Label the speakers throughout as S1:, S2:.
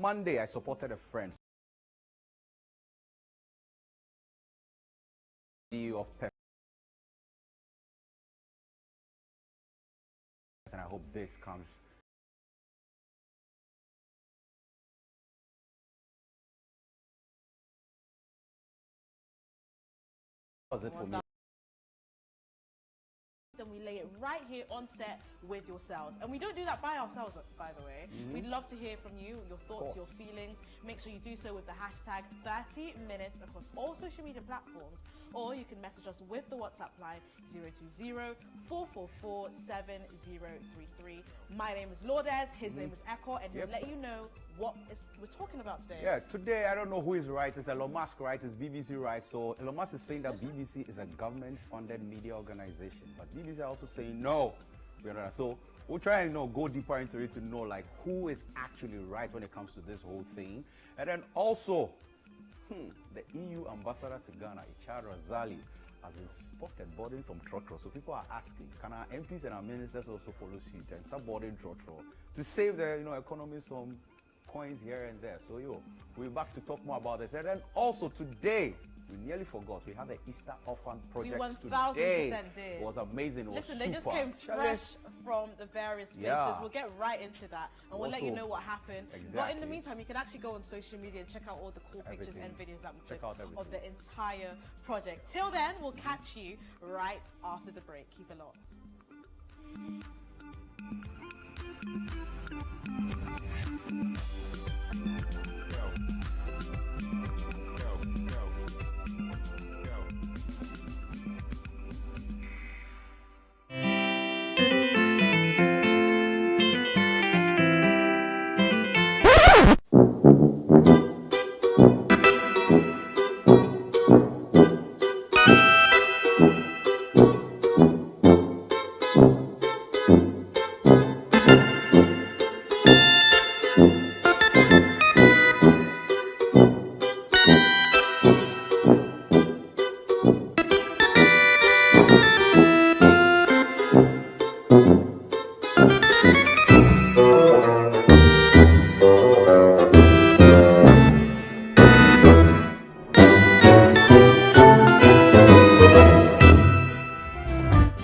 S1: Monday, I supported a friend. CEO of Pep. And I hope this comes. Was it for me?
S2: Then we lay it right here on set with yourselves, and we don't do that by ourselves, by the way. We'd love to hear from you, your thoughts, your feelings. Make sure you do so with the hashtag 30 minutes across all social media platforms, or you can message us with the WhatsApp line 020-444-7033. My name is Lourdes, his name is Echo, and he'll let you know what we're talking about today.
S1: Yeah, today I don't know who is right. It's Elon Musk, right? It's BBC, right? So Elon Musk is saying that BBC is a government-funded media organization, but BBC are also saying no. So we'll try and go deeper into it to know like who is actually right when it comes to this whole thing. And then also, the EU ambassador to Ghana, Ichad Razali, has been spotted boarding some trotro. So people are asking, can our MPs and our ministers also follow suit and start boarding trotro to save the economy some coins here and there? So we're back to talk more about this. And then also today, we nearly forgot, we have the Easter Orphan Project today.
S2: Did.
S1: It was amazing. It was
S2: Listen,
S1: super.
S2: they just came fresh from the various places.
S1: Yeah.
S2: We'll get right into that, and we'll let you know what happened.
S1: Exactly.
S2: But in the meantime, you can actually go on social media and check out all the cool pictures and videos that we took of the entire project. Till then, we'll catch you right after the break. Keep it locked.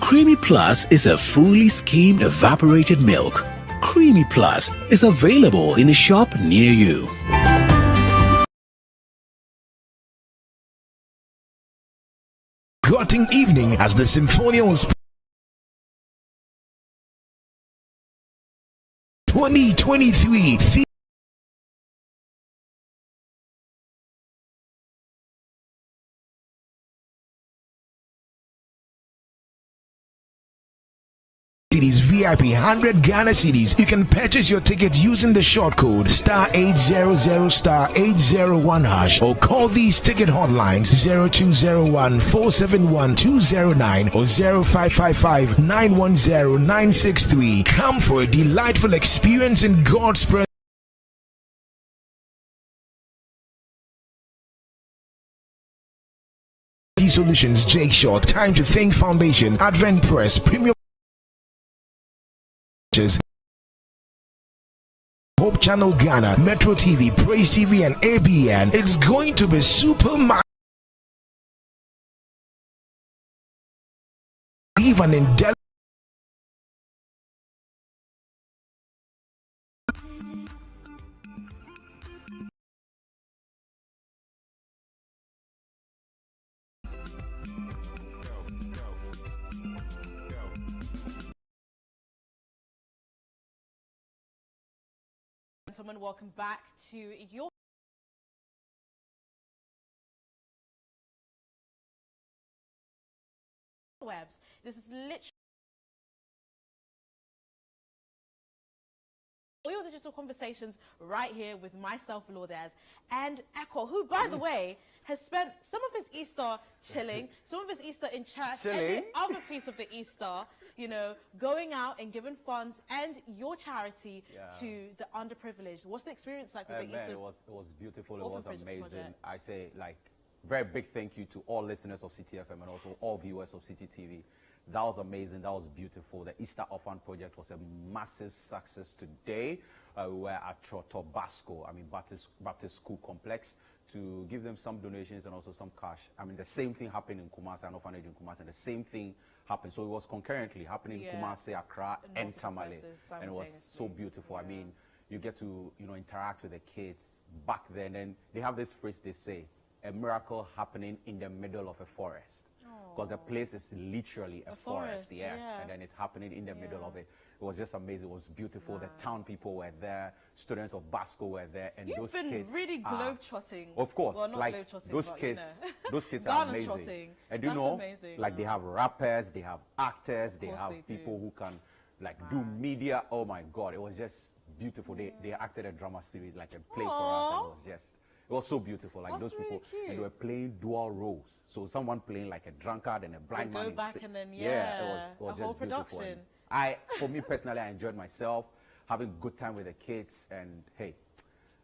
S3: Creamy Plus is a fully skimmed evaporated milk. Creamy Plus is available in a shop near you.
S4: Gutting evening as the Symphonians 2023 Cities VIP 100 Ghana Cities. You can purchase your ticket using the short code *800*801# or call these ticket hotlines 0201-471-209 or 0555-910-963. Come for a delightful experience in God's presence. Solutions, Jake Short, Time to Think Foundation, Advent Press, Premium Hope Channel Ghana, Metro TV, Praise TV, and ABN. It's going to be super even in
S2: Gentlemen, welcome back to your webs. This is literally all your digital conversations right here with myself, Lourdes, and Echo, who, by the way, has spent some of his Easter chilling, some of his Easter in church, and the other piece of the Easter, going out and giving funds and your charity to the underprivileged. What's the experience like with the Easter?
S1: It was beautiful. It was amazing. Project. I say, very big thank you to all listeners of City FM and also all viewers of City TV. That was amazing. That was beautiful. The Easter Orphan Project was a massive success today. We were at Tobasco, Baptist School Complex, to give them some donations and also some cash. The same thing happened in Kumasi, an orphanage in Kumasi, and the same thing happened. So it was concurrently happening in Kumasi, Accra, and Tamale. And it was so beautiful. You get to, interact with the kids back then. And they have this phrase they say, a miracle happening in the middle of a forest. Because the place is literally a forest, yes.
S2: Yeah.
S1: And then it's happening in the middle of it. It was just amazing. It was beautiful. The town people were there. Students of Basco were there. And those kids
S2: You've been really globe-trotting.
S1: Of course.
S2: Well, not
S1: like,
S2: globe-trotting,
S1: those
S2: but,
S1: kids, those kids are amazing. And
S2: That's amazing.
S1: like they have rappers, they have actors, they have
S2: they
S1: people who can do media. Oh my God, it was just beautiful. They acted a drama series, like a play for us, and it was so beautiful. Like
S2: That's
S1: those people,
S2: really
S1: and they were playing dual roles. So someone playing like a drunkard and a blind man.
S2: Go back and then
S1: it was
S2: a whole
S1: just beautiful.
S2: production.
S1: And for me personally, I enjoyed myself, having good time with the kids, and hey.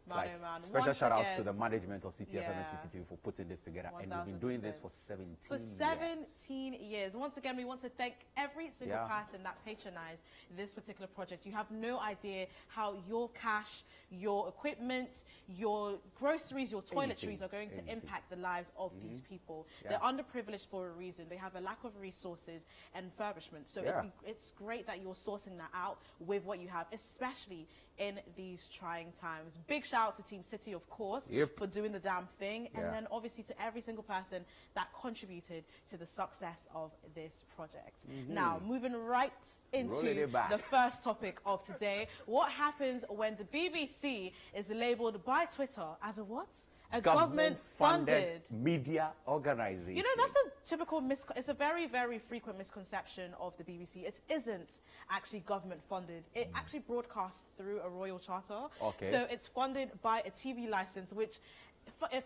S2: Man.
S1: Special
S2: Once
S1: shout outs
S2: again,
S1: to the management of CTFM and CTTV for putting this together. And we've been doing this for 17 years.
S2: For 17 years. Once again, we want to thank every single person that patronized this particular project. You have no idea how your cash, your equipment, your groceries, your toiletries are going to impact the lives of these people. They're underprivileged for a reason. They have a lack of resources and furbishment. So it's great that you're sourcing that out with what you have, especially in these trying times. Big shout out to Team City, of course, for doing the damn thing. And then obviously to every single person that contributed to the success of this project. Now, moving right into the first topic of today. What happens when the BBC is labeled by Twitter as a what? A government-funded
S1: media organization.
S2: That's a typical it's a very, very frequent misconception of the BBC. It isn't actually government-funded. It actually broadcasts through a royal charter.
S1: Okay.
S2: So it's funded by a TV license, which,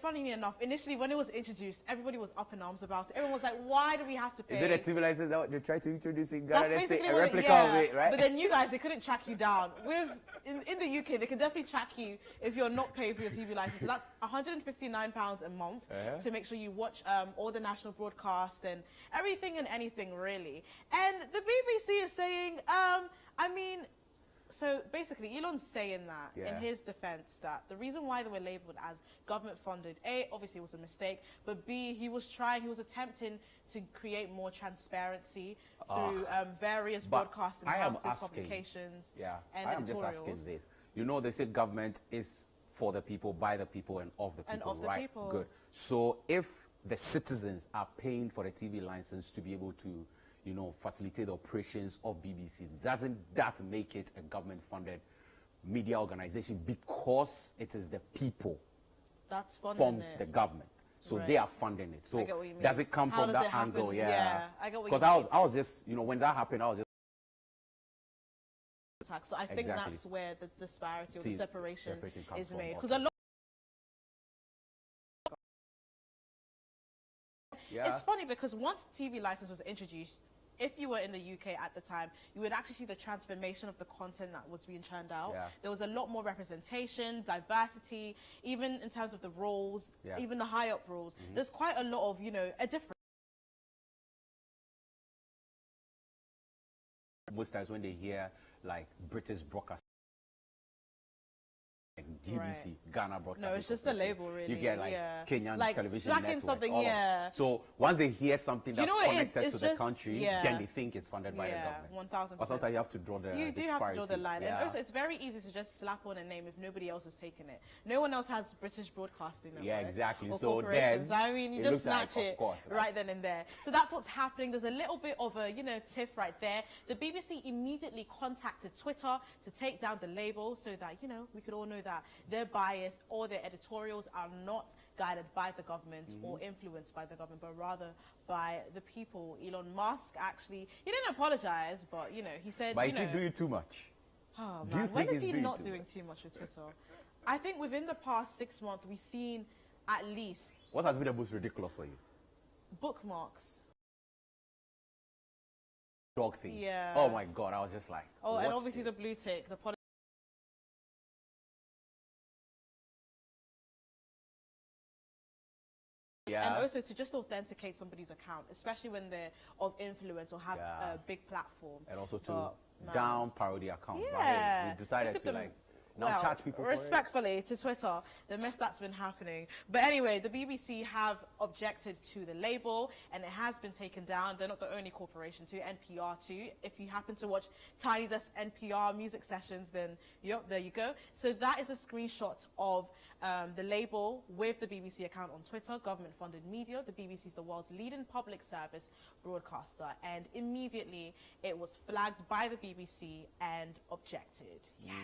S2: funnily enough, initially when it was introduced, everybody was up in arms about it. Everyone was like, why do we have to pay?
S1: Is it a TV license that they try to introduce in Ghana?
S2: That's
S1: They say
S2: basically
S1: a
S2: what
S1: replica of it, right?
S2: But then you guys, they couldn't track you down. In the UK, they can definitely track you if you're not paying for your TV license. So that's £159 a month to make sure you watch all the national broadcasts and everything and anything, really. And the BBC is saying, so basically, Elon's saying that in his defense, that the reason why they were labeled as government funded, A, obviously it was a mistake, but B, he was attempting to create more transparency through various broadcasting houses, publications, and
S1: I am
S2: editorials.
S1: just asking this. They say government is for the people, by the people, and of the people, right? Good. So if the citizens are paying for the TV license to be able to facilitate the operations of BBC, doesn't that make it a government-funded media organization because it is the people
S2: that's
S1: funds the government? So they are funding it. So does it come from that angle?
S2: Yeah, I get what you mean.
S1: Because I was just, when that happened, I was just...
S2: So I think that's where the disparity or the separation is made. Because a lot... It's funny because once TV license was introduced, if you were in the UK at the time, you would actually see the transformation of the content that was being churned out. There was a lot more representation, diversity, even in terms of the roles, even the high-up roles. There's quite a lot of, a difference.
S1: Most times when they hear, like, British broadcast, BBC, Ghana broadcast.
S2: No, it's just a label, really.
S1: You get Kenyan television network.
S2: Something,
S1: So once they hear something that's connected to the country, then they think it's funded by the government.
S2: 1000%.
S1: But sometimes you have to draw the
S2: You do have to draw the line.
S1: Yeah.
S2: And also, it's very easy to just slap on a name if nobody else is taking it. No one else has British Broadcasting.
S1: Exactly.
S2: Or
S1: so then,
S2: you just snatch it right then and there. So that's what's happening. There's a little bit of a, tiff right there. The BBC immediately contacted Twitter to take down the label so that, we could all know that their bias or their editorials are not guided by the government or influenced by the government, but rather by the people. Elon Musk actually, he didn't apologize, but, he said,
S1: But is he doing too much?
S2: Oh,
S1: Do you
S2: when
S1: think
S2: is he
S1: he's
S2: not doing too much with Twitter? I think within the past 6 months, we've seen at least...
S1: What has been the most ridiculous for you?
S2: Bookmarks.
S1: Dog thing.
S2: Yeah.
S1: Oh my God, I was just like...
S2: Oh, and obviously the blue tick, the
S1: Yeah.
S2: And also to just authenticate somebody's account, especially when they're of influence or have
S1: Yeah.
S2: a big platform.
S1: And also to
S2: But, man.
S1: down parody accounts. But
S2: Yeah.
S1: hey, we decided
S2: Look at
S1: to
S2: them.
S1: like now
S2: Well,
S1: charge people for it.
S2: respectfully to Twitter, the mess that's been happening. But anyway, the BBC have objected to the label and it has been taken down. They're not the only corporation too, NPR too. If you happen to watch Tiny Desk NPR music sessions, then yep, there you go. So that is a screenshot of the label with the BBC account on Twitter, government-funded media. The BBC is the world's leading public service broadcaster, and immediately it was flagged by the BBC and objected. Yes.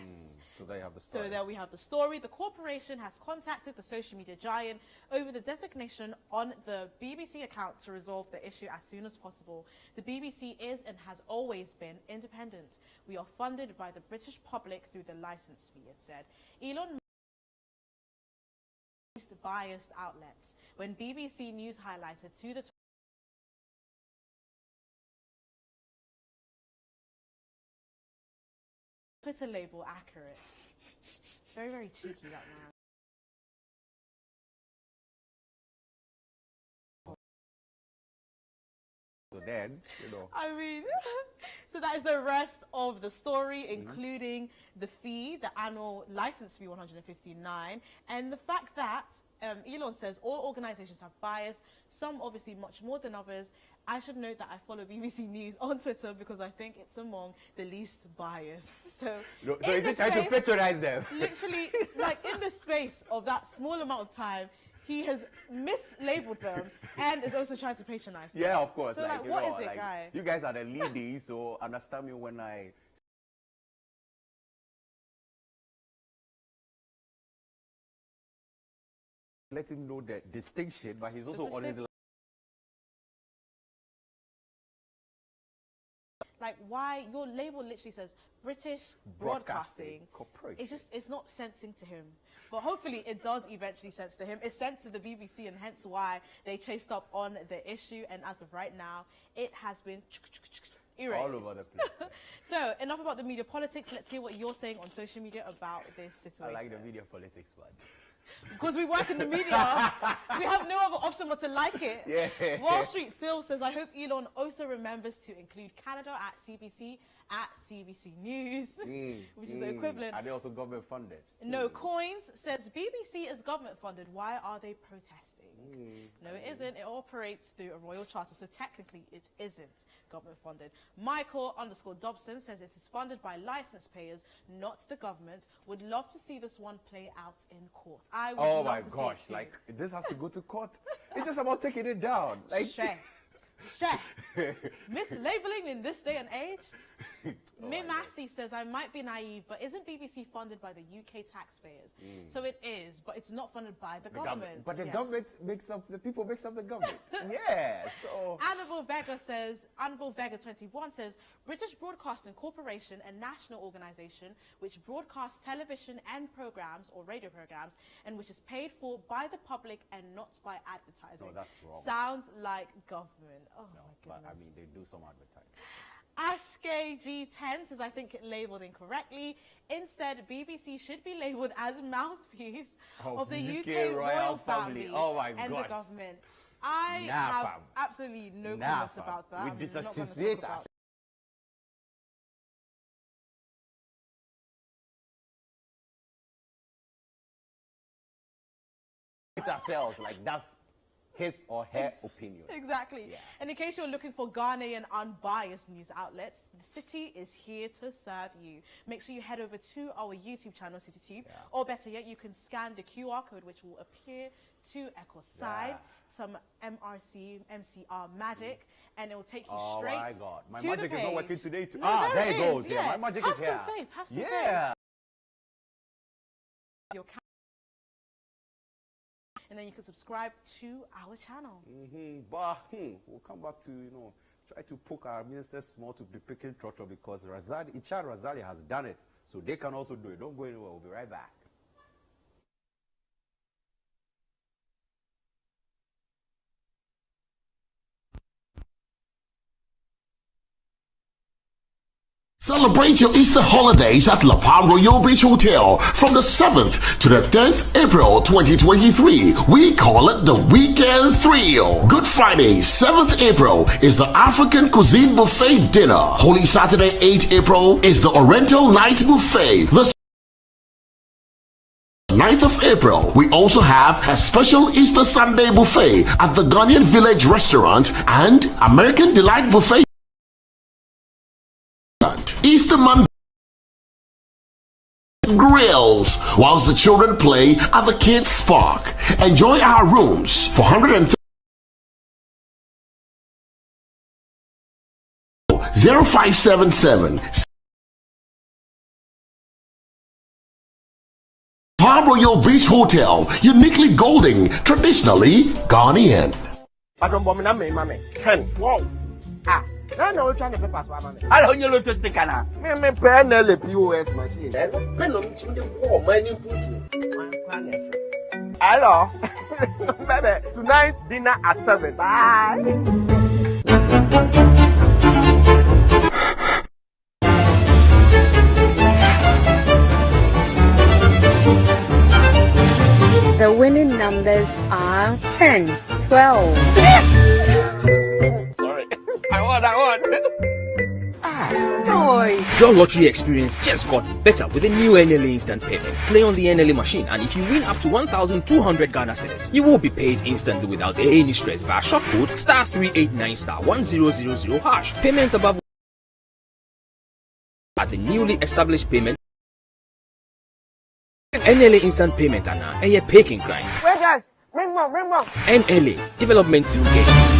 S1: So there you have the story.
S2: So there we have the story. The corporation has contacted the social media giant over the designation on the BBC account to resolve the issue as soon as possible. The BBC is and has always been independent. We are funded by the British public through the license fee, it said. Elon biased outlets when BBC News highlighted to the Twitter label accurate. Very, very cheeky, that man.
S1: So then, you know.
S2: I mean, so that is the rest of the story, including the fee, the annual license fee, 159, and the fact that Elon says all organizations have bias, some obviously much more than others. I should note that I follow BBC News on Twitter because I think it's among the least biased. So
S1: Is he trying to patronize them?
S2: Literally, like in the space of that small amount of time, he has mislabeled them and is also trying to patronize them.
S1: Yeah, of course.
S2: So,
S1: like, you
S2: what
S1: know,
S2: is it,
S1: like,
S2: guy?
S1: you guys are the leadies, so understand me when I let him know the distinction, but he's also on his
S2: like, why your label literally says British Broadcasting
S1: Corporation.
S2: it's not sensing to him, but hopefully it does eventually sense to him. It's sent to the BBC, and hence why they chased up on the issue, and as of right now it has been erased.
S1: all over the place.
S2: So enough about the media politics. Let's hear what you're saying on social media about this
S1: I
S2: situation.
S1: like the media politics, but
S2: Because we work in the media, we have no other option but to like it.
S1: Yeah.
S2: Wall Street Silver says, I hope Elon also remembers to include Canada at CBC News, which is the equivalent.
S1: Are they also government funded?
S2: No Coins says, BBC is government funded. Why are they protesting? No, it isn't. It operates through a royal charter, so technically it isn't government funded. Michael_Dobson says it is funded by license payers, not the government. Would love to see this one play out in court. I would
S1: Oh
S2: love
S1: my
S2: to see
S1: gosh,
S2: it too.
S1: like this has to go to court. It's just about taking it down. Like
S2: Mislabeling in this day and age.
S1: Oh
S2: Mimasi says, I might be naive, but isn't BBC funded by the UK taxpayers? So it is, but it's not funded by the government.
S1: But the
S2: Yes.
S1: government makes up, the people makes up the government. Yeah, so.
S2: Annabelle Vega 21 says, British Broadcasting Corporation, a national organisation which broadcasts television and programmes or radio programmes and which is paid for by the public and not by advertising.
S1: No, that's wrong.
S2: Sounds like government. Oh
S1: No,
S2: my
S1: but
S2: goodness.
S1: I mean, they do some advertising.
S2: Ashkay G10 says, I think it labelled incorrectly. Instead, BBC should be labelled as mouthpiece of the UK royal family
S1: Oh my
S2: and
S1: gosh.
S2: the government. I
S1: Nah,
S2: have
S1: fam.
S2: absolutely no
S1: Nah,
S2: comments
S1: fam.
S2: about that.
S1: We
S2: I'm not gonna talk
S1: disassociate
S2: about-
S1: ourselves. Ourselves, like that's his or her opinion.
S2: Exactly.
S1: Yeah.
S2: And in case you're looking for Ghanaian unbiased news outlets, the City is here to serve you. Make sure you head over to our YouTube channel, CityTube, or better yet, you can scan the QR code which will appear to Echo's side, some MCR magic, and it will take you straight
S1: Oh my God, my
S2: to
S1: magic
S2: the
S1: is not
S2: page.
S1: working today too.
S2: No,
S1: There it
S2: is,
S1: goes. Yeah, my magic
S2: have
S1: is here.
S2: Have some faith. Have some faith.
S1: Yeah.
S2: Your and then you can subscribe to our channel.
S1: But we'll come back to, try to poke our ministers small to be picking trotro because Ichad Razali has done it. So they can also do it. Don't go anywhere. We'll be right back.
S5: Celebrate your Easter holidays at La Palm Royal Beach Hotel from the 7th to the 10th April 2023. We call it the Weekend Thrill. Good Friday, 7th April is the African Cuisine Buffet Dinner. Holy Saturday, 8th April is the Oriental Night Buffet. The 9th of April, we also have a special Easter Sunday buffet at the Ghanaian Village Restaurant and American Delight Buffet. Easter Monday grills whilst the children play at the Kids Park. Enjoy our rooms for 0577 Palm Royal Beach Hotel, uniquely golden, traditionally Ghanaian.
S6: I know which one the papers were.
S7: I don't know to stick on.
S6: Me pen the POS machine. Hello. Baby, tonight dinner at 7. Bye.
S8: The winning numbers are 10, 12.
S6: Sorry. I won.
S8: Joy.
S9: Your lottery experience just got better with the new NLA Instant Payment. Play on the NLA machine, and if you win up to 1,200 Ghana cedis, you will be paid instantly without any stress via short code *389*1000#. Payment above at the newly established payment. NLA Instant Payment and now a paying grind.
S6: Wait guys, bring more.
S9: NLA Development through Gates.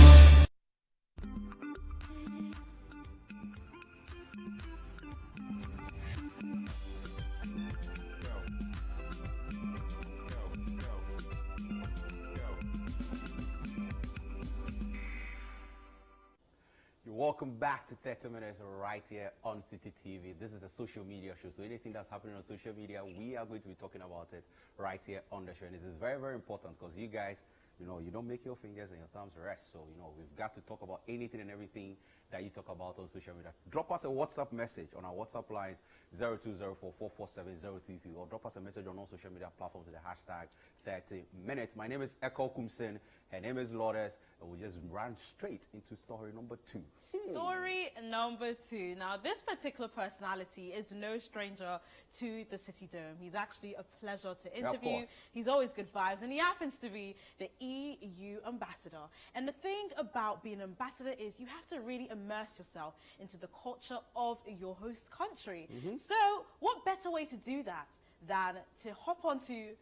S1: Welcome back to 30 Minutes right here on City TV. This is a social media show, so anything that's happening on social media, we are going to be talking about it right here on the show. And this is very, very important because you guys, you don't make your fingers and your thumbs rest. So, we've got to talk about anything and everything that you talk about on social media. Drop us a WhatsApp message on our WhatsApp lines 0204447033 or drop us a message on all social media platforms with the hashtag 30 Minutes. My name is Echo Kumsin. Her name is Lourdes, and we just ran straight into story number 2.
S2: Story number 2. Now, this particular personality is no stranger to the City Dome. He's actually a pleasure to interview. He's always good vibes, and he happens to be the EU ambassador. And the thing about being an ambassador is you have to really immerse yourself into the culture of your host country. So, what better way to do that than to hop onto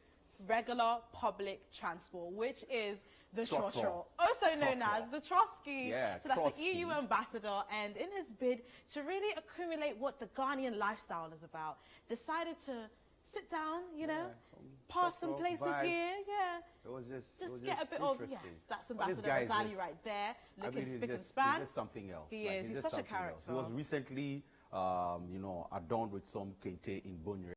S2: regular public transport, which is the Trotro, also known as the Trotsky. So that's the EU ambassador, and in his bid to really accumulate what the Ghanaian lifestyle is about, decided to sit down, pass some places vibes. Here.
S1: It was just
S2: get a bit of, that's Ambassador Razali right there, looking spick and span.
S1: He's something else.
S2: He is. He's such a character.
S1: He was recently, adorned with some kente in Bonre.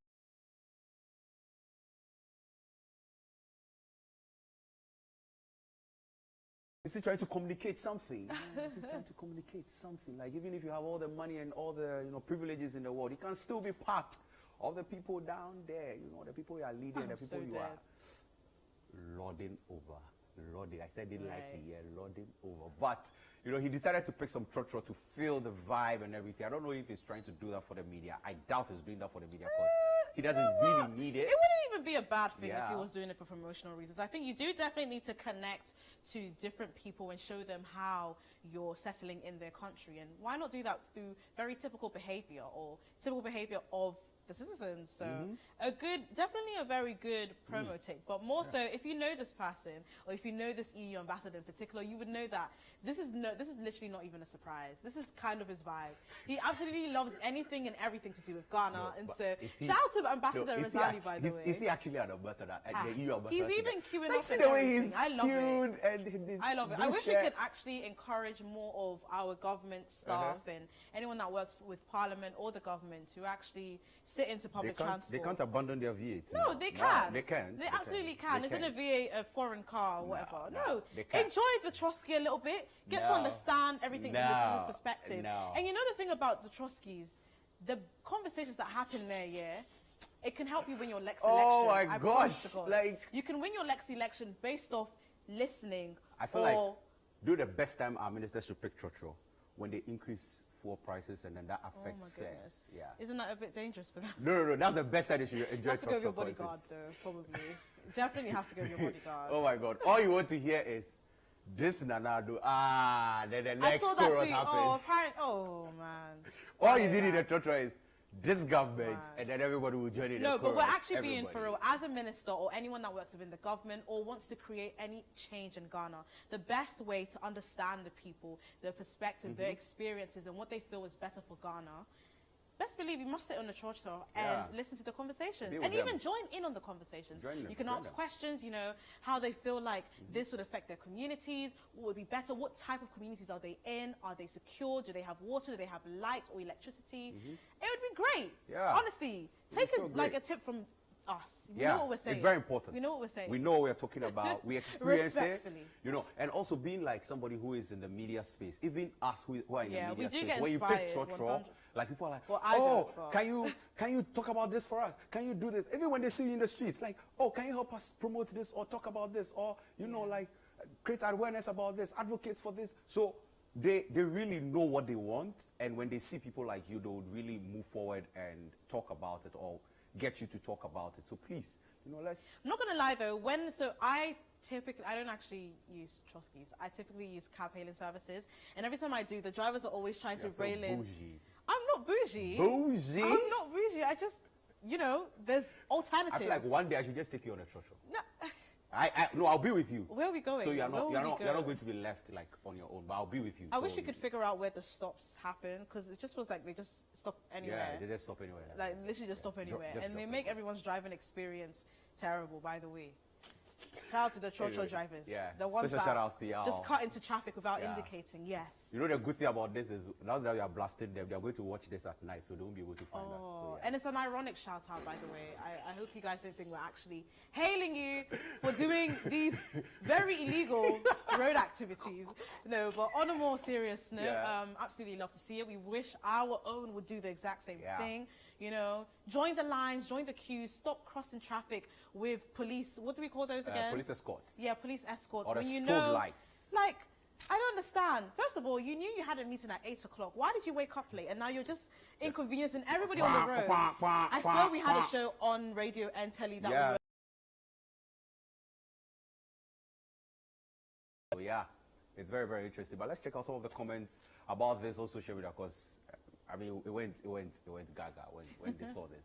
S1: Is he trying to communicate something? He's trying to communicate something. Like, even if you have all the money and all the privileges in the world, you can still be part of the people down there. The people you are leading, the people you are lording over. Lording. I said it lightly, lording over. But he decided to pick some trotro to feel the vibe and everything. I don't know if he's trying to do that for the media. I doubt he's doing that for the media because he doesn't really need it.
S2: It wouldn't even be a bad thing if he was doing it for promotional reasons. I think you do definitely need to connect to different people and show them how you're settling in their country. And why not do that through very typical behavior or typical behavior of the citizens? So definitely a very good promo take. But more so, if you know this person or if you know this EU ambassador in particular, you would know that this is literally not even a surprise. This is kind of his vibe. He absolutely loves anything and everything to do with Ghana. And so shout out to Ambassador Razali, by the way.
S1: Is he actually an ambassador? The EU ambassador?
S2: He's even queuing up.
S1: See the way he's
S2: I love
S1: cute
S2: it. I love it. I wish we could actually encourage more of our government staff and anyone that works with Parliament or the government to actually sit into public transport.
S1: They can't abandon their V8.
S2: No, they can.
S1: They can.
S2: They absolutely can. Isn't a V8 a foreign car or whatever? No.
S1: Enjoy
S2: the Trotsky a little bit. Get to understand everything from this perspective. And you know the thing about the Trotskys, the conversations that happen there, yeah, it can help you win your Lex
S1: Oh
S2: election.
S1: my
S2: I promise
S1: gosh,
S2: to God.
S1: like-
S2: you can win your Lex election based off listening.
S1: I feel like do the best time our ministers should pick Churchill when they increase fuel prices and then that affects fares. Yeah.
S2: Isn't that a bit dangerous for them?
S1: No. That's the best time they should enjoy
S2: You have to go with your
S1: Churchill
S2: bodyguard,
S1: concerts.
S2: though, probably. Definitely have to go with your bodyguard.
S1: Oh my God! All you want to hear is this Nanado. Then the
S2: I
S1: next
S2: saw that
S1: chorus
S2: tweet.
S1: happens.
S2: Oh, apparently. Oh, man.
S1: All you need in the Churchill is this government,
S2: Right.
S1: and then everybody will join in.
S2: No,
S1: the
S2: but we're
S1: chorus.
S2: actually being for
S1: Everybody.
S2: real. As a minister or anyone that works within the government or wants to create any change in Ghana, the best way to understand the people, their perspective, their experiences, and what they feel is better for Ghana, best believe you must sit on the Churchill and
S1: Yeah.
S2: listen to the conversations
S1: Be with
S2: and
S1: them.
S2: even join in on the conversations.
S1: Join them,
S2: You can
S1: join
S2: ask
S1: them.
S2: questions, you know, how they feel like this would affect their communities, what would be better, what type of communities are they in, are they secure, do they have water, do they have light or electricity? It would be great.
S1: Yeah.
S2: Honestly,
S1: It'd
S2: take
S1: be so
S2: like
S1: great.
S2: a tip from us. We
S1: Yeah,
S2: know what we're saying.
S1: it's very important.
S2: We know what we're saying.
S1: We know what we're talking about. We experience it.
S2: Respectfully.
S1: You know, and also being like somebody who is in the media space, even us who are in
S2: Yeah,
S1: the
S2: we
S1: media
S2: do
S1: space,
S2: get
S1: when you pick
S2: inspired,
S1: Churchill,
S2: 100.
S1: like people are like,
S2: Well, I
S1: oh,
S2: don't, but-
S1: can you talk about this for us? Can you do this? Even when they see you in the streets, like, oh, can you help us promote this or talk about this or you know, like create awareness about this, advocate for this. So they really know what they want, and when they see people like you, they would really move forward and talk about it or get you to talk about it. So please, you know, let's.
S2: I'm not gonna lie though, I don't actually use Trotsky's. I typically use cab hailing services, and every time I do, the drivers are always trying to
S1: so
S2: rail in.
S1: bougie.
S2: I'm not bougie.
S1: Bougie?
S2: I'm not bougie. I just, you know, there's alternatives.
S1: I feel like one day I should just take you on a Churchill.
S2: No,
S1: No, I'll be with you.
S2: Where are we going?
S1: So you're
S2: Where
S1: not
S2: will we
S1: you're
S2: go?
S1: not going to be left like on your own, but I'll be with you.
S2: I
S1: So
S2: wish we could figure out where the stops happen, because it just feels like they just stop anywhere.
S1: Yeah, they just stop anywhere.
S2: Like literally just stop anywhere,
S1: just
S2: and they
S1: drop
S2: make
S1: anywhere.
S2: everyone's driving experience terrible. By the way, shout out to the Churchill
S1: Anyways,
S2: drivers.
S1: yeah.
S2: The ones
S1: Special
S2: that
S1: shout outs to y'all.
S2: just cut into traffic without
S1: Yeah.
S2: indicating. Yes.
S1: You know the good thing about this is now that we are blasting them, they are going to watch this at night, so they won't be able to find us. So, yeah.
S2: And it's an ironic shout out, by the way. I hope you guys don't think we're actually hailing you for doing these very illegal road activities. No, but on a more serious note,
S1: Yeah.
S2: absolutely love to see it. We wish our own would do the exact same
S1: Yeah.
S2: thing. You know, join the lines, join the queues, stop crossing traffic with police. What do we call those again?
S1: Police escorts.
S2: Yeah, police escorts.
S1: Or the
S2: when you
S1: strobe
S2: know,
S1: lights.
S2: like, I don't understand. First of all, you knew you had a meeting at 8 o'clock. Why did you wake up late? And now you're just inconveniencing everybody on the road. I swear we had a show on radio and telly that
S1: Yeah.
S2: we were.
S1: So yeah, it's very, very interesting. But let's check out some of the comments about this on social media, because I mean it went gaga when they saw this.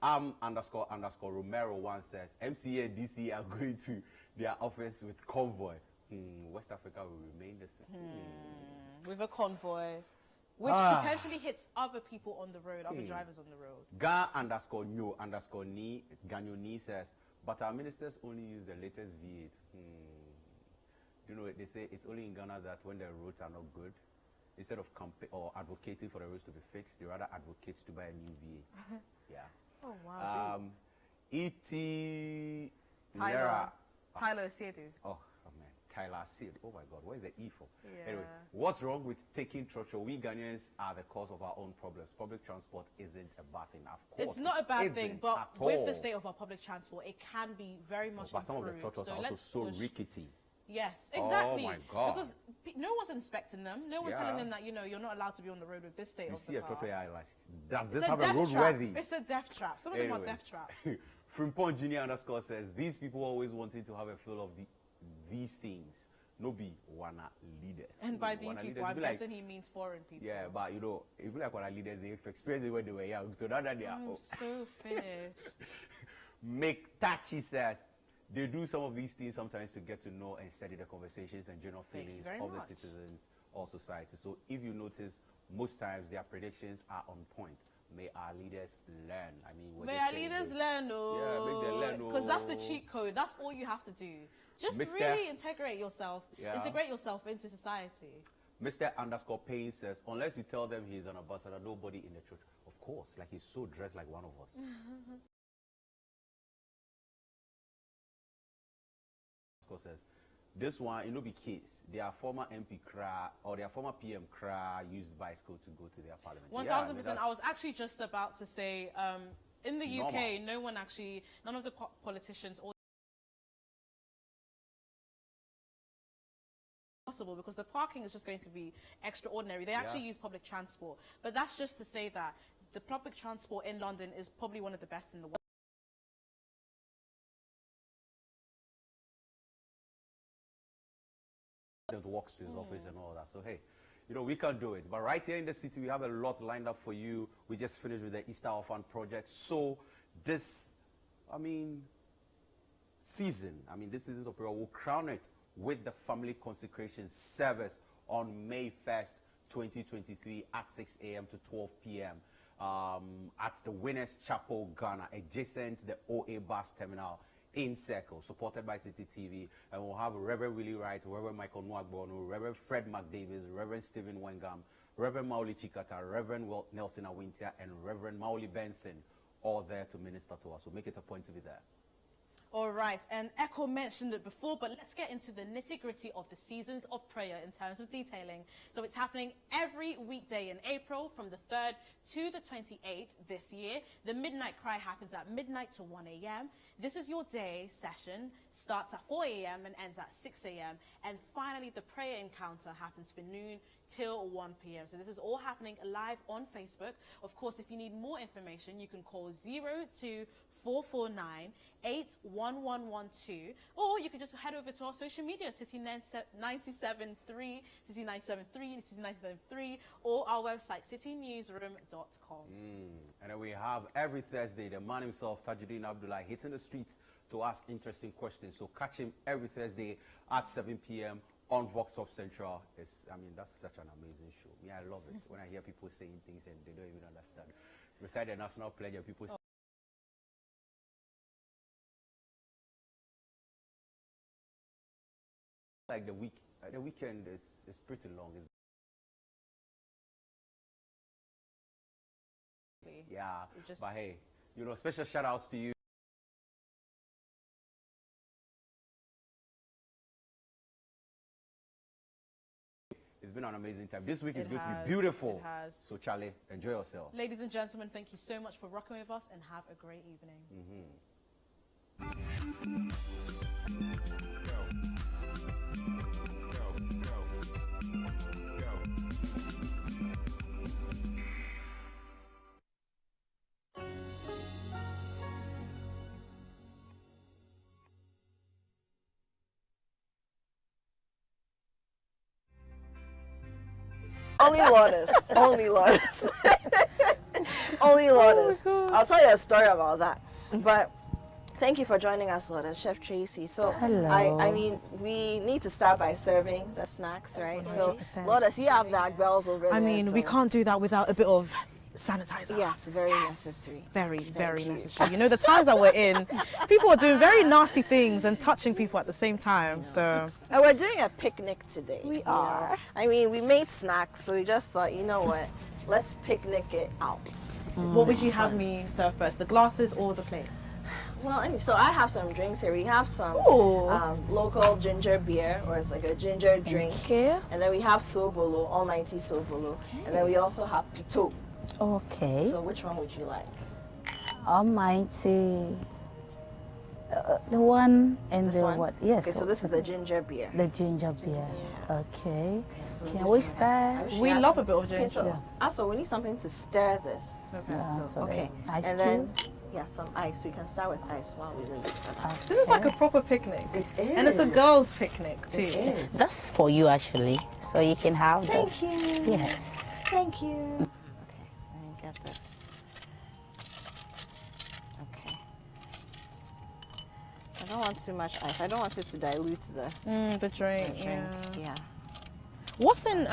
S1: __ Romero one says MCA and DC are going to their office with convoy. West Africa will remain the same.
S2: With a convoy, which potentially hits other people on the road, other drivers on the road.
S1: Ganyoni says, but our ministers only use the latest V8. You know, they say it's only in Ghana that when the roads are not good, instead of or advocating for the roads to be fixed, they rather advocate to buy a new V8. Yeah.
S2: Oh wow.
S1: E.T.
S2: Tyler Siedu.
S1: Oh man, Tyler Seed. Oh my God, what is the E for?
S2: Yeah.
S1: Anyway, what's wrong with taking Churchill? We Ghanaians are the cause of our own problems. Public transport isn't a bad thing, of course.
S2: It's not a bad thing,
S1: isn't
S2: but
S1: at
S2: with the
S1: all.
S2: state of our public transport, it can be very much
S1: But some of the
S2: improved.
S1: Churchills are also
S2: let's
S1: so
S2: push.
S1: rickety.
S2: Yes, exactly.
S1: Oh my God.
S2: Because no one's inspecting them. No one's
S1: Yeah.
S2: telling them that, you know, you're not allowed to be on the road with this state
S1: You
S2: of
S1: see
S2: the
S1: a
S2: car.
S1: Churchill, like, does
S2: It's
S1: this have a
S2: death
S1: roadworthy?
S2: trap. It's a death trap. Some of them are death traps.
S1: Frimpong Junior _ says these people always wanting to have a feel of these things. No be wanna leaders.
S2: And by these
S1: Wanna
S2: people,
S1: leaders,
S2: I'm
S1: be like,
S2: guessing he means foreign people.
S1: yeah, but you know, if you like wanna leaders, they've experienced it when they were young. So now that they are
S2: I'm so finished.
S1: Tachi says they do some of these things sometimes to get to know and study the conversations and general
S2: Thank you
S1: feelings
S2: very
S1: of the
S2: much.
S1: citizens or society. So if you notice, most times their predictions are on point. May our leaders learn. I mean, we're
S2: May
S1: just
S2: our
S1: saying
S2: leaders
S1: this.
S2: learn,
S1: Yeah, make them learn,
S2: because that's the
S1: oh.
S2: cheat code. That's all you have to do. Just
S1: Mr.
S2: really integrate yourself.
S1: Yeah.
S2: Integrate yourself into society.
S1: Mr. _ Payne says, unless you tell them he's an ambassador, nobody in the church. Of course, like he's so dressed like one of us. Says, this one, it no be case. Their former MP Kra or their former PM Kra used bicycle to go to their parliament.
S2: 1000%. I was actually just about to say, in the UK,
S1: normal.
S2: none of the politicians or possible because the parking is just going to be extraordinary. They actually use public transport, but that's just to say that the public transport in London is probably one of the best in the world.
S1: Walks to his office and all that. So hey, you know, we can do it. But right here in the city, we have a lot lined up for you. We just finished with the Easter Orphan project. So this, this season's opera will crown it with the family consecration service on May 1st, 2023 at 6 a.m. to 12 p.m. At the Winners Chapel, Ghana, adjacent to the OA bus terminal in Circle, supported by City TV. And we'll have Reverend Willie Wright, Reverend Michael Nwagbono, Reverend Fred McDavis, Reverend Stephen Wengam, Reverend Mauli Chikata, Reverend Nelson Awintia, and Reverend Mauli Benson, all there to minister to us. So make it a point to be there.
S2: All right, and Echo mentioned it before, but let's get into the nitty-gritty of the seasons of prayer in terms of detailing. So it's happening every weekday in April from the 3rd to the 28th this year. The Midnight Cry happens at midnight to 1 a.m. This is your day session, starts at 4 a.m. and ends at 6 a.m. And finally, the prayer encounter happens for noon till 1 p.m. So this is all happening live on Facebook. Of course, if you need more information, you can call 02-449-81112, or you can just head over to our social media, City 973, City 973, City 973, or our website, citynewsroom.com.
S1: And then we have every Thursday the man himself, Tajuddin Abdullah, hitting the streets to ask interesting questions. So catch him every Thursday at 7 p.m. on Vox Pop Central. That's such an amazing show. I love it when I hear people saying things and they don't even understand. Beside the national pledge, people say, like the weekend is pretty long. But hey, you know, special shout outs to you. It's been an amazing time. This week is going to be beautiful.
S2: It has.
S1: So Charlie, enjoy yourself.
S2: Ladies and gentlemen, thank you so much for rocking with us and have a great evening.
S7: Only Lourdes. Only Lourdes. Only Lourdes. I'll tell you a story about that. But thank you for joining us, Lourdes, Chef Tracy. So,
S10: hello.
S7: I mean, we need to start by serving the snacks, right? 100%. So, Lourdes, you have the bells over there.
S2: I mean, we can't do that without a bit of sanitizer.
S7: Yes, very necessary.
S2: Very necessary. You know, the times that we're in, people are doing very nasty things and touching people at the same time. So,
S7: and we're doing a picnic today.
S2: We are.
S7: I mean, we made snacks, so we just thought, you know what, let's picnic it out.
S2: What would you have me serve first, the glasses or the plates?
S7: Well, so I have some drinks here. We have some local ginger beer, or it's like a ginger drink. And then we have Sobolo, Almighty Sobolo. And then we also have Pito.
S10: Okay.
S7: So which one would you like?
S10: Almighty. The one and
S7: this
S10: the
S7: one?
S10: what? Yes.
S7: Okay, so this is the ginger beer.
S10: The ginger beer.
S7: Yeah.
S10: Okay.
S7: So
S10: can we stir?
S2: We love a bit of ginger.
S7: Okay, so also, we need something to stir this.
S2: Okay.
S10: So
S7: okay.
S10: Ice
S7: and
S10: cubes?
S7: then, yeah, some ice. We can start with ice while we wait for that.
S2: This is like a proper picnic.
S7: It is.
S2: And it's a girls' picnic too.
S7: It is.
S10: That's for you actually. So you can have that.
S7: Thank you.
S10: Yes.
S7: Thank you. Okay, let me get this. Okay. I don't want too much ice. I don't want it to dilute the
S2: drink.
S7: Yeah.
S2: What's in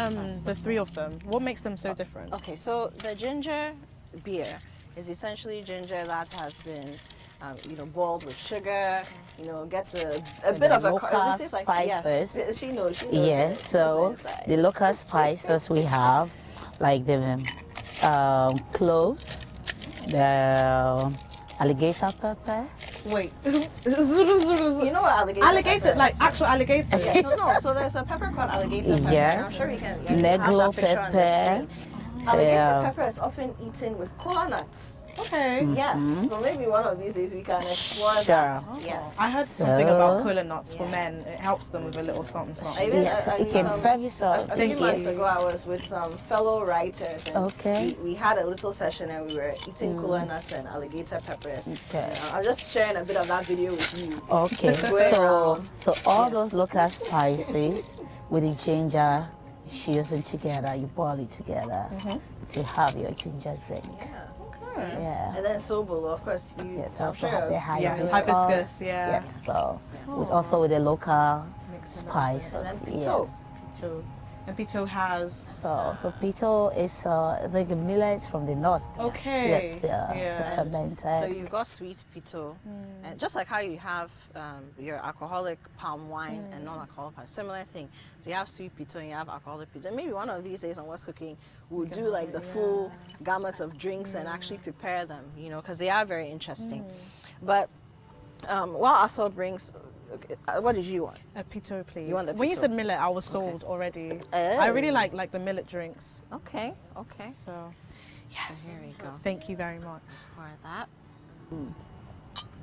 S2: the three of them? What makes them so different?
S7: Okay, so the ginger beer is essentially ginger that has been, boiled with sugar. You know, gets a bit of a
S10: local spices.
S7: Yes, she knows.
S10: Yes, so the local spices we have, like the cloves, the alligator pepper.
S2: Wait.
S7: You know what alligator
S2: Alligator,
S7: pepper
S2: like
S7: is?
S2: actual alligator.
S7: Yeah, so there's a pepper called alligator pepper.
S10: Yes.
S7: And I'm sure you can have
S10: Negro
S7: that picture on the
S10: pepper.
S7: screen. Alligator pepper is often eaten with kola nuts.
S2: Okay.
S7: Yes. So maybe one of these days we can explore
S10: Sure.
S7: that. Yes.
S2: I heard something about kola nuts for men. It helps them with a little something, something.
S10: Yes, it can serve you so.
S7: A few months ago, I was with some fellow writers, and
S10: Okay.
S7: we had a little session, and we were eating kola nuts and alligator peppers.
S10: Okay.
S7: I'm just sharing a bit of that video with you.
S10: Okay,
S7: Going
S10: so
S7: around.
S10: all those local spices with the ginger fusing together, you boil it together to have your ginger drink. Yeah.
S7: And then sobolo, of course, you.
S10: Yes,
S7: I'm
S10: also
S7: sure
S10: have the
S2: Yes,
S10: hibiscus.
S2: hibiscus, yeah.
S10: Yes, so with also with the local spices.
S7: And then pito.
S10: Yes.
S2: Pito. And pito has.
S10: So pito is the millet from the north.
S2: Okay.
S10: Yes,
S2: Yeah.
S10: fermented.
S7: So you've got sweet pito, and just like how you have your alcoholic palm wine and non-alcoholic palm, similar thing. So you have sweet pito and you have alcoholic pito. Maybe one of these days on What's Cooking, we'll do like the full gamut of drinks and actually prepare them, you know, because they are very interesting. But while Aso brings, what did you want?
S2: A pito, please.
S7: You want the
S2: When you
S7: pito?
S2: said millet, I was sold already. I really
S7: Oh.
S2: like the millet drinks.
S7: Okay.
S2: So, yes.
S7: So here we go.
S2: Thank you very much.
S7: For that.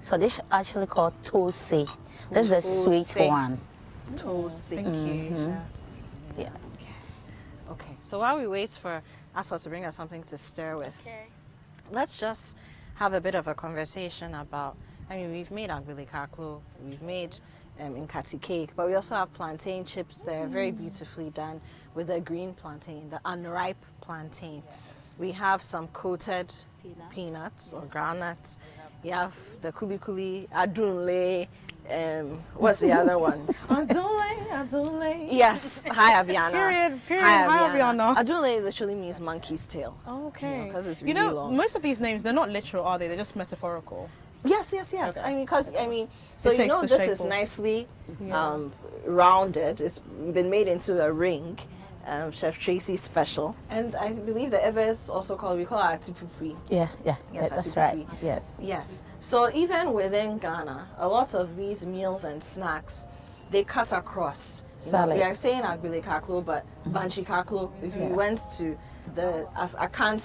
S10: So this is actually called tosi. This is the sweet
S7: Tosi.
S10: one.
S7: Tosi.
S2: Thank you.
S10: Yeah.
S7: Okay, so while we wait for Aso to bring us something to stir with, let's just have a bit of a conversation about, I mean, we've made agbili kaklo, we've made inkati cake, but we also have plantain chips there, very beautifully done with the green plantain, the unripe plantain. We have some coated peanuts or groundnuts. You have the kuli kuli, adunle, what's the other one?
S2: Adule.
S7: Yes, hi Aviana.
S2: Period.
S7: Hi
S2: Hi, Aviana.
S7: Adule literally means monkey's tail.
S2: Okay.
S7: Because it's
S2: You
S7: really
S2: know,
S7: long.
S2: most of these names, they're not literal, are they? They're just metaphorical.
S7: Yes.
S2: Okay.
S7: So
S2: It
S7: you know
S2: takes the
S7: this
S2: shape
S7: is
S2: of-
S7: nicely rounded. It's been made into a ring. Chef Tracy special. And I believe the Evers also we call it atipupri.
S10: Yeah,
S7: Yes,
S10: that's right.
S7: atipupri.
S10: Yes.
S7: Yes. So even within Ghana, a lot of these meals and snacks, they cut across. You know,
S10: Salad.
S7: we are saying agbili kaklo, but banchi kaklo. If you went to the Akan